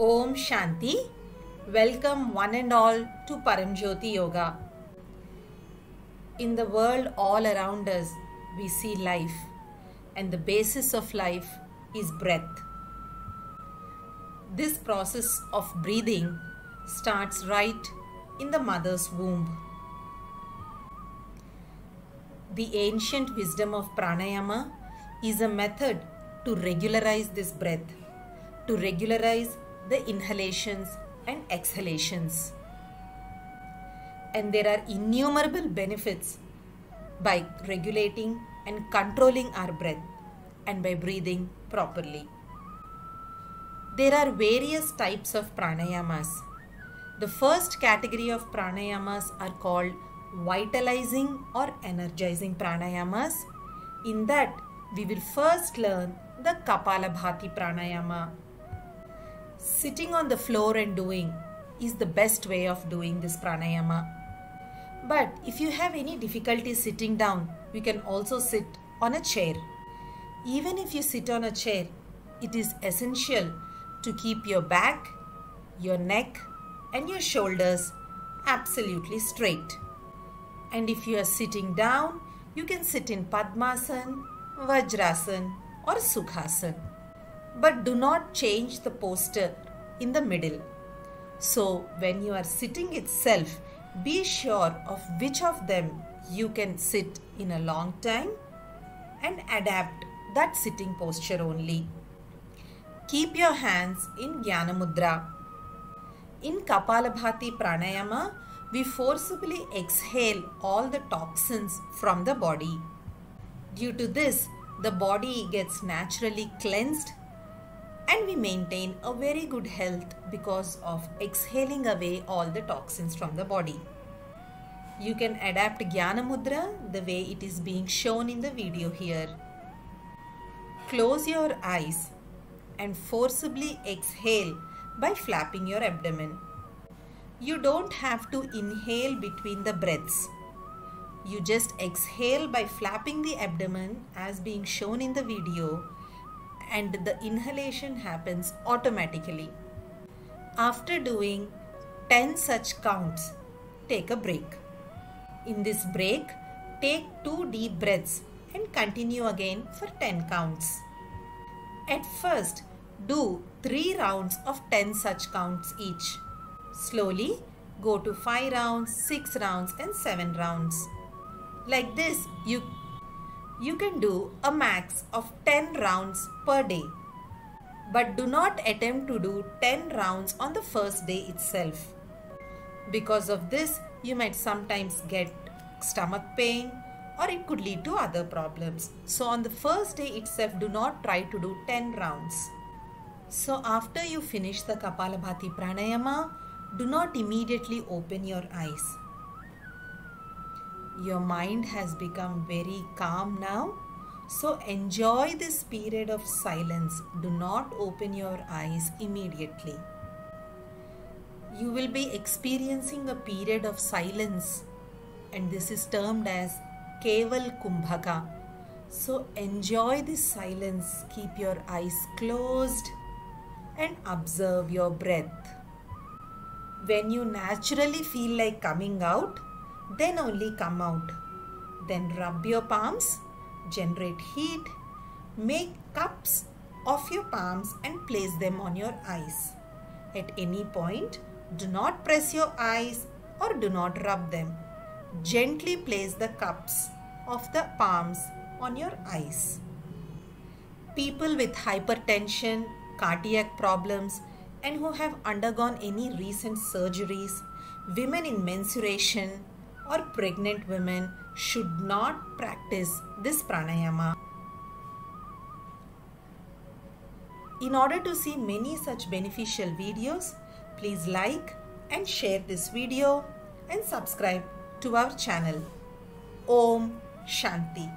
Om Shanti. Welcome one and all to Paramjyoti Yoga. In the world all around us, we see life, and the basis of life is breath. This process of breathing starts right in the mother's womb. The ancient wisdom of pranayama is a method to regularize this breath, to regularize the inhalations and exhalations. And there are innumerable benefits by regulating and controlling our breath and by breathing properly. There are various types of pranayamas. The first category of pranayamas are called vitalizing or energizing pranayamas. In that, we will first learn the Kapalabhati pranayama. Sitting on the floor and doing is the best way of doing this pranayama. But if you have any difficulty sitting down, you can also sit on a chair. Even if you sit on a chair, it is essential to keep your back, your neck and your shoulders absolutely straight. And if you are sitting down, you can sit in Padmasan, Vajrasan or Sukhasan. But do not change the posture in the middle. So when you are sitting itself, be sure of which of them you can sit in a long time and adapt that sitting posture only. Keep your hands in Jnana Mudra. In Kapalabhati pranayama, we forcibly exhale all the toxins from the body. Due to this, the body gets naturally cleansed and we maintain a very good health because of exhaling away all the toxins from the body. You can adapt Jnana Mudra the way it is being shown in the video here. Close your eyes and forcibly exhale by flapping your abdomen. You don't have to inhale between the breaths. You just exhale by flapping the abdomen as being shown in the video, and the inhalation happens automatically. After doing 10 such counts, take a break. In this break, take 2 deep breaths and continue again for 10 counts. At first, do 3 rounds of 10 such counts each. Slowly, go to 5 rounds, 6 rounds and 7 rounds. Like this, you can do a max of 10 rounds per day. But do not attempt to do 10 rounds on the first day itself. Because of this, you might sometimes get stomach pain or it could lead to other problems. So on the first day itself, do not try to do 10 rounds. So after you finish the Kapalabhati pranayama, do not immediately open your eyes. Your mind has become very calm now. So enjoy this period of silence. Do not open your eyes immediately. You will be experiencing a period of silence, and this is termed as Keval Kumbhaka. So enjoy this silence. Keep your eyes closed and observe your breath. When you naturally feel like coming out, then only come out. Then rub your palms, generate heat, make cups of your palms and place them on your eyes. At any point, do not press your eyes or do not rub them. Gently place the cups of the palms on your eyes. People with hypertension, cardiac problems, and who have undergone any recent surgeries, women in menstruation, or pregnant women should not practice this pranayama. In order to see many such beneficial videos, please like and share this video and subscribe to our channel. Om Shanti.